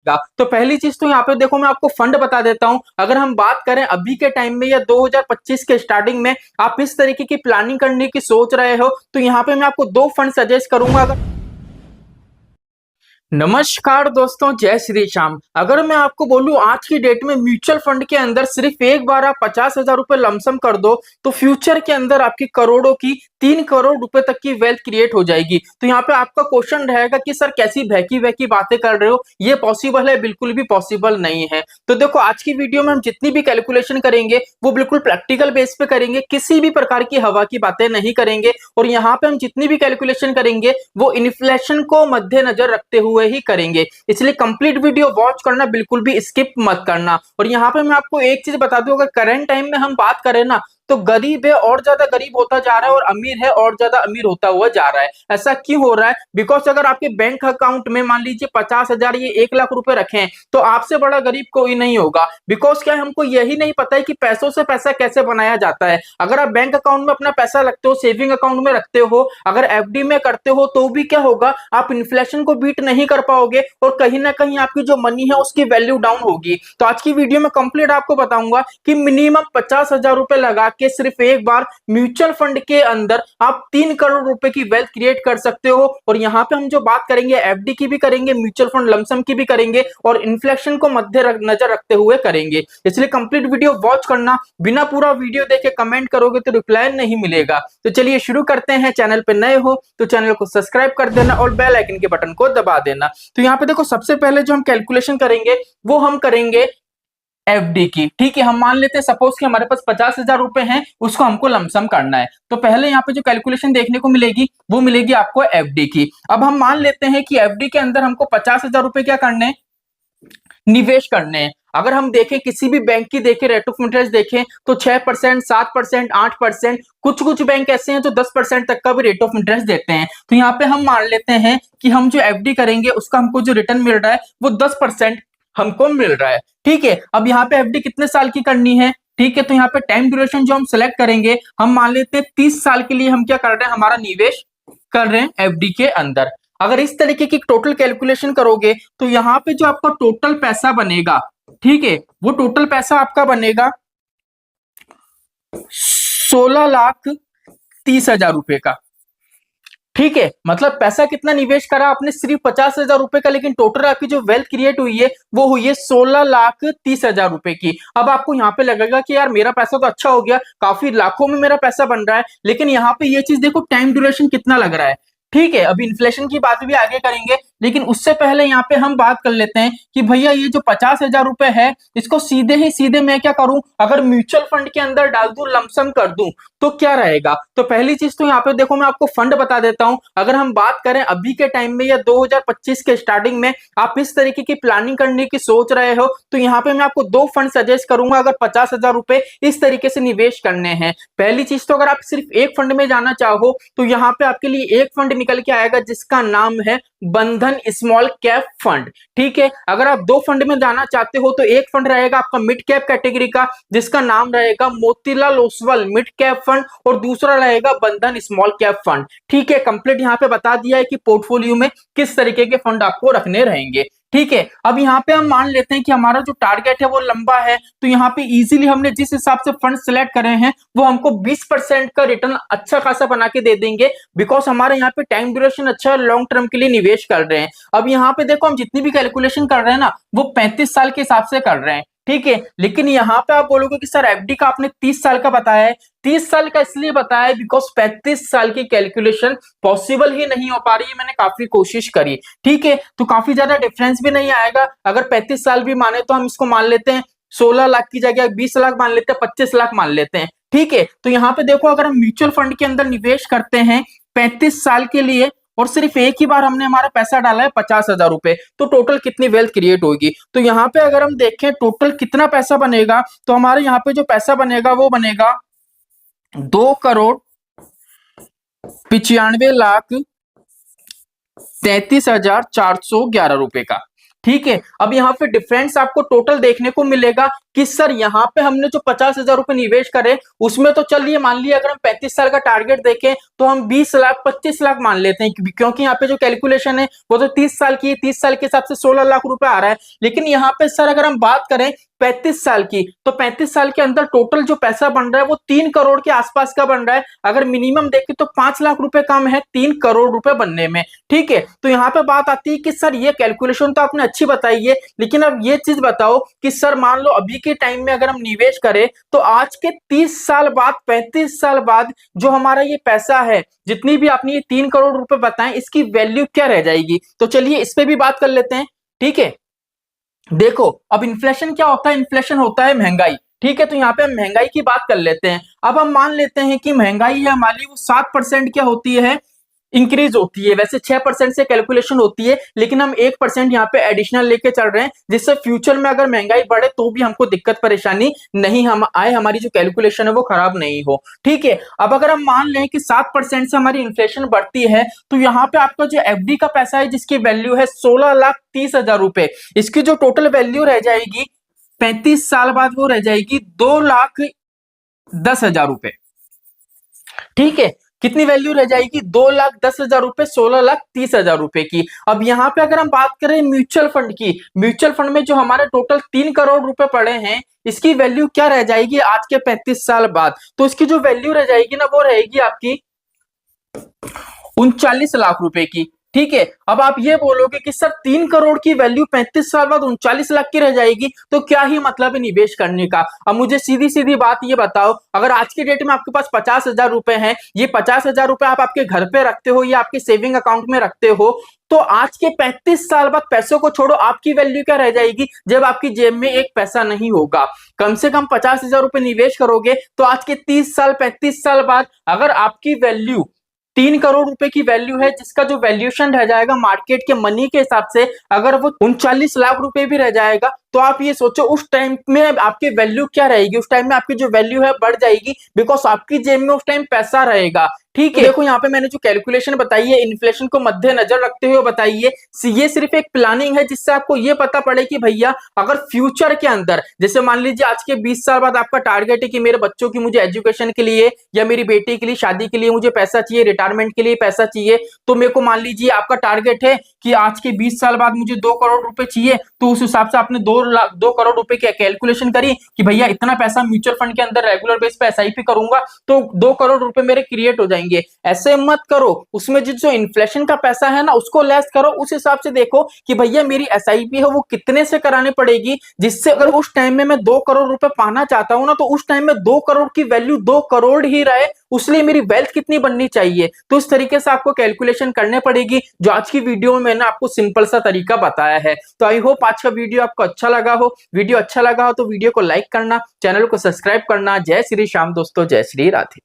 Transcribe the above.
तो पहली चीज तो यहाँ पे देखो मैं आपको फंड बता देता हूं। अगर हम बात करें अभी के टाइम में या 2025 के स्टार्टिंग में आप इस तरीके की प्लानिंग करने की सोच रहे हो तो यहाँ पे मैं आपको दो फंड सजेस्ट करूंगा। अगर नमस्कार दोस्तों, जय श्री श्याम। अगर मैं आपको बोलूं आज की डेट में म्यूचुअल फंड के अंदर सिर्फ एक बार आप 50,000 रुपए लमसम कर दो तो फ्यूचर के अंदर आपकी करोड़ों की 3 करोड़ रुपए तक की वेल्थ क्रिएट हो जाएगी। तो यहाँ पे आपका क्वेश्चन रहेगा कि सर कैसी भैकी वैकी बातें कर रहे हो, ये पॉसिबल है? बिल्कुल भी पॉसिबल नहीं है। तो देखो आज की वीडियो में हम जितनी भी कैलकुलेशन करेंगे वो बिल्कुल प्रैक्टिकल बेस पे करेंगे, किसी भी प्रकार की हवा की बातें नहीं करेंगे। और यहाँ पे हम जितनी भी कैलकुलेशन करेंगे वो इन्फ्लेशन को मद्देनजर रखते हुए ही करेंगे, इसलिए कंप्लीट वीडियो वॉच करना, बिल्कुल भी स्किप मत करना। और यहाँ पे मैं आपको एक चीज बता दूं, अगर करंट टाइम में हम बात करें ना तो गरीब है और ज्यादा गरीब होता जा रहा है और अमीर है और ज्यादा अमीर होता हुआ जा रहा है। ऐसा क्यों हो रहा है? बिकॉज अगर आपके बैंक अकाउंट में मान लीजिए 50,000 ये 1 लाख रुपए रखे हैं तो आपसे बड़ा गरीब कोई नहीं होगा। बिकॉज क्या है, हमको यही नहीं पता है कि पैसों से पैसा कैसे बनाया जाता है। अगर आप बैंक अकाउंट में अपना पैसा रखते हो, सेविंग अकाउंट में रखते हो, अगर एफडी में करते हो तो भी क्या होगा, आप इन्फ्लेशन को बीट नहीं कर पाओगे और कहीं ना कहीं आपकी जो मनी है उसकी वैल्यू डाउन होगी। तो आज की वीडियो में कंप्लीट आपको बताऊंगा कि मिनिमम 50,000 रुपए लगा के सिर्फ एक बार म्यूचुअल फंड के अंदर आप 3 करोड़ रुपए की वेल्थ क्रिएट कर सकते हो। और यहाँ पे हम जो बात करेंगे एफडी की भी करेंगे, म्यूचुअल फंड लमसम की भी करेंगे और इन्फ्लेशन को नजर रखते हुए करेंगे। इसलिए कंप्लीट वीडियो वॉच करना, बिना पूरा वीडियो देखे कमेंट करोगे तो रिप्लाई नहीं मिलेगा। तो चलिए शुरू करते हैं। चैनल पे नए हो तो चैनल को सब्सक्राइब कर देना और बेल आइकन के बटन को दबा देना। तो यहाँ पे देखो सबसे पहले जो हम कैलकुलेशन करेंगे वो हम करेंगे एफडी की। ठीक है, हम मान लेते हैं सपोज कि हमारे पास 50,000 रुपए हैं, उसको हमको लमसम करना है। तो पहले यहाँ पे जो कैलकुलेशन देखने को मिलेगी वो मिलेगी आपको एफडी की। अब हम मान लेते हैं कि एफडी के अंदर हमको 50,000 रुपए क्या करने हैं, निवेश करने हैं। अगर हम देखें किसी भी बैंक की देखें रेट ऑफ इंटरेस्ट देखें तो 6%, 7%, 8%, कुछ कुछ बैंक ऐसे हैं जो 10% तक का भी रेट ऑफ इंटरेस्ट देते हैं। तो यहाँ पे हम मान लेते हैं कि हम जो एफडी करेंगे उसका हमको जो रिटर्न मिल रहा है वो 10% हमको मिल रहा है। ठीक है, अब यहाँ पे एफडी कितने साल की करनी है? ठीक है, तो यहाँ पे टाइम ड्यूरेशन जो हम सेलेक्ट करेंगे, हम मान लेते हैं 30 साल के लिए हम क्या कर रहे हैं, हमारा निवेश कर रहे हैं एफडी के अंदर। अगर इस तरीके की टोटल कैलकुलेशन करोगे तो यहाँ पे जो आपका टोटल पैसा बनेगा, ठीक है, वो टोटल पैसा आपका बनेगा 16,30,000 रुपए का। ठीक है, मतलब पैसा कितना निवेश करा आपने, सिर्फ 50,000 रुपए का, लेकिन टोटल आपकी जो वेल्थ क्रिएट हुई है वो हुई है 16,30,000 रुपए की। अब आपको यहाँ पे लगेगा कि यार मेरा पैसा तो अच्छा हो गया, काफी लाखों में मेरा पैसा बन रहा है, लेकिन यहाँ पे ये चीज देखो टाइम ड्यूरेशन कितना लग रहा है। ठीक है, अभी इन्फ्लेशन की बात भी आगे करेंगे, लेकिन उससे पहले यहाँ पे हम बात कर लेते हैं कि भैया ये जो 50,000 रुपए है इसको सीधे ही सीधे मैं क्या करूं, अगर म्यूचुअल फंड के अंदर डाल दूं, लमसम कर दूं तो क्या रहेगा। तो पहली चीज तो यहाँ पे देखो मैं आपको फंड बता देता हूं। अगर हम बात करें अभी के टाइम में या 2025 के स्टार्टिंग में आप इस तरीके की प्लानिंग करने की सोच रहे हो तो यहाँ पे मैं आपको दो फंड सजेस्ट करूंगा अगर 50,000 रुपए इस तरीके से निवेश करने हैं। पहली चीज तो अगर आप सिर्फ एक फंड में जाना चाहो तो यहाँ पे आपके लिए एक फंड निकल के आएगा जिसका नाम है बंधन स्मॉल कैप फंड। ठीक है, अगर आप दो फंड में जाना चाहते हो तो एक फंड रहेगा आपका मिड कैप कैटेगरी का जिसका नाम रहेगा Motilal Oswal mid cap fund और दूसरा रहेगा बंधन स्मॉल कैप फंड। ठीक है, कंप्लीट यहाँ पे बता दिया है कि पोर्टफोलियो में किस तरीके के फंड आपको रखने रहेंगे। ठीक है, अब यहाँ पे हम मान लेते हैं कि हमारा जो टारगेट है वो लंबा है, तो यहाँ पे इजीली हमने जिस हिसाब से फंड सिलेक्ट करे हैं वो हमको 20% का रिटर्न अच्छा खासा बना के दे देंगे। बिकॉज हमारे यहाँ पे टाइम ड्यूरेशन अच्छा है, लॉन्ग टर्म के लिए निवेश कर रहे हैं। अब यहाँ पे देखो हम जितनी भी कैलकुलेशन कर रहे हैं ना वो 35 साल के हिसाब से कर रहे हैं। ठीक है, लेकिन यहाँ पे आप बोलोगे कि सर एफडी का आपने 30 साल का बताया है। 30 साल का इसलिए बताया है बिकॉज 35 साल की कैलकुलेशन पॉसिबल ही नहीं हो पा रही है, मैंने काफी कोशिश करी। ठीक है, तो काफी ज्यादा डिफरेंस भी नहीं आएगा। अगर 35 साल भी माने तो हम इसको मान लेते हैं 16 लाख की जगह 20 लाख मान लेते हैं, 25 लाख मान लेते हैं। ठीक है, तो यहाँ पे देखो अगर हम म्यूचुअल फंड के अंदर निवेश करते हैं 35 साल के लिए और सिर्फ एक ही बार हमने हमारा पैसा डाला है 50,000 रुपए, तो टोटल कितनी वेल्थ क्रिएट होगी। तो यहाँ पे अगर हम देखें टोटल कितना पैसा बनेगा तो हमारे यहाँ पे जो पैसा बनेगा वो बनेगा 2,95,33,411 रुपए का। ठीक है, अब यहाँ पे डिफरेंस आपको टोटल देखने को मिलेगा कि सर यहाँ पे हमने जो 50,000 रुपए निवेश करे उसमें तो चलिए मान लिया अगर हम 35 साल का टारगेट देखें तो हम 20 लाख 25 लाख मान लेते हैं, क्योंकि यहाँ पे जो कैलकुलेशन है वो तो 30 साल की है, 30 साल के हिसाब से 16 लाख रुपए आ रहा है। लेकिन यहाँ पे सर अगर हम बात करें 35 साल की, तो 35 साल के अंदर टोटल जो पैसा बन रहा है वो 3 करोड़ के आसपास का बन रहा है। अगर मिनिमम देखें तो 5 लाख रुपए कम है 3 करोड़ रुपए बनने में। ठीक है, तो यहाँ पे बात आती है कि सर ये कैलकुलेशन तो आपने अच्छी बताई है, लेकिन अब ये चीज बताओ कि सर मान लो अभी के टाइम में अगर हम निवेश करें तो आज के 30 साल बाद 35 साल बाद जो हमारा ये पैसा है, जितनी भी आपने ये 3 करोड़ रुपए बताएं, इसकी वैल्यू क्या रह जाएगी? तो चलिए इस पे भी बात कर लेते हैं। ठीक है, देखो अब इन्फ्लेशन क्या होता है? इन्फ्लेशन होता है महंगाई। ठीक है, तो यहाँ पे हम महंगाई की बात कर लेते हैं। अब हम मान लेते हैं कि महंगाई है हमारी वो 7% क्या होती है, इंक्रीज होती है। वैसे 6% से कैलकुलेशन होती है, लेकिन हम 1% यहाँ पे एडिशनल लेके चल रहे हैं, जिससे फ्यूचर में अगर महंगाई बढ़े तो भी हमको दिक्कत परेशानी नहीं हम आए, हमारी जो कैलकुलेशन है वो खराब नहीं हो। ठीक है, अब अगर हम मान लें कि 7% से हमारी इन्फ्लेशन बढ़ती है, तो यहाँ पे आपका जो एफडी का पैसा है जिसकी वैल्यू है 16,30,000 रुपए, इसकी जो टोटल वैल्यू रह जाएगी 35 साल बाद वो रह जाएगी 2,10,000 रुपए। ठीक है, कितनी वैल्यू रह जाएगी? 2,10,000 रुपए, 16,30,000 रुपए की। अब यहाँ पे अगर हम बात करें म्यूचुअल फंड की, म्यूचुअल फंड में जो हमारे टोटल 3 करोड़ रुपए पड़े हैं, इसकी वैल्यू क्या रह जाएगी आज के 35 साल बाद? तो इसकी जो वैल्यू रह जाएगी ना वो रहेगी आपकी 39 लाख रुपए की। ठीक है, अब आप ये बोलोगे कि सर 3 करोड़ की वैल्यू 35 साल बाद 39 लाख की रह जाएगी, तो क्या ही मतलब है निवेश करने का? अब मुझे सीधी सीधी बात ये बताओ, अगर आज के डेट में आपके पास 50,000 रुपए हैं, ये 50,000 रुपए आप आपके घर पे रखते हो या आपके सेविंग अकाउंट में रखते हो, तो आज के 35 साल बाद पैसों को छोड़ो, आपकी वैल्यू क्या रह जाएगी जब आपकी जेब में एक पैसा नहीं होगा? कम से कम 50,000 रुपए निवेश करोगे तो आज के 30 साल 35 साल बाद अगर आपकी वैल्यू 3 करोड़ रुपए की वैल्यू है, जिसका जो वैल्यूएशन रह जाएगा मार्केट के मनी के हिसाब से, अगर वो 39 लाख रुपए भी रह जाएगा, तो आप ये सोचो उस टाइम में आपकी वैल्यू क्या रहेगी? उस टाइम में आपकी जो वैल्यू है बढ़ जाएगी, बिकॉज आपकी जेब में उस टाइम पैसा रहेगा। ठीक है, देखो यहाँ पे मैंने जो कैलकुलेशन बताई है इन्फ्लेशन को मद्देनजर रखते हुए बताई है, ये सिर्फ एक प्लानिंग है जिससे आपको ये पता पड़े कि भैया अगर फ्यूचर के अंदर, जैसे मान लीजिए आज के 20 साल बाद आपका टारगेट है कि मेरे बच्चों की मुझे एजुकेशन के लिए या मेरी बेटी के लिए शादी के लिए मुझे पैसा चाहिए, रिटायरमेंट के लिए पैसा चाहिए, तो मेरे को मान लीजिए आपका टारगेट है कि आज के 20 साल बाद मुझे 2 करोड़ रुपए चाहिए, तो उस हिसाब से आपने 2 करोड़ रुपए की कैलकुलेशन करी कि भैया इतना पैसा म्यूचुअल फंड के अंदर रेगुलर बेस पे एसआईपी करूंगा तो 2 करोड़ रुपए मेरे क्रिएट हो जाएंगे। ऐसे मत करो, उसमें जो इन्फ्लेशन का पैसा है ना उसको लेस करो, उस हिसाब से देखो कि भैया मेरी एसआईपी है वो कितने से करानी पड़ेगी, जिससे अगर उस टाइम में मैं 2 करोड़ रुपए पाना चाहता हूं ना, तो उस टाइम में 2 करोड़ की वैल्यू 2 करोड़ ही रहे, उसलिए मेरी वेल्थ कितनी बननी चाहिए। तो इस तरीके से आपको कैलकुलेशन करने पड़ेगी, जो आज की वीडियो में मैंने आपको सिंपल सा तरीका बताया है। तो आई होप आज का वीडियो आपको अच्छा लगा हो। वीडियो अच्छा लगा हो तो वीडियो को लाइक करना, चैनल को सब्सक्राइब करना। जय श्री श्याम दोस्तों, जय श्री राधे।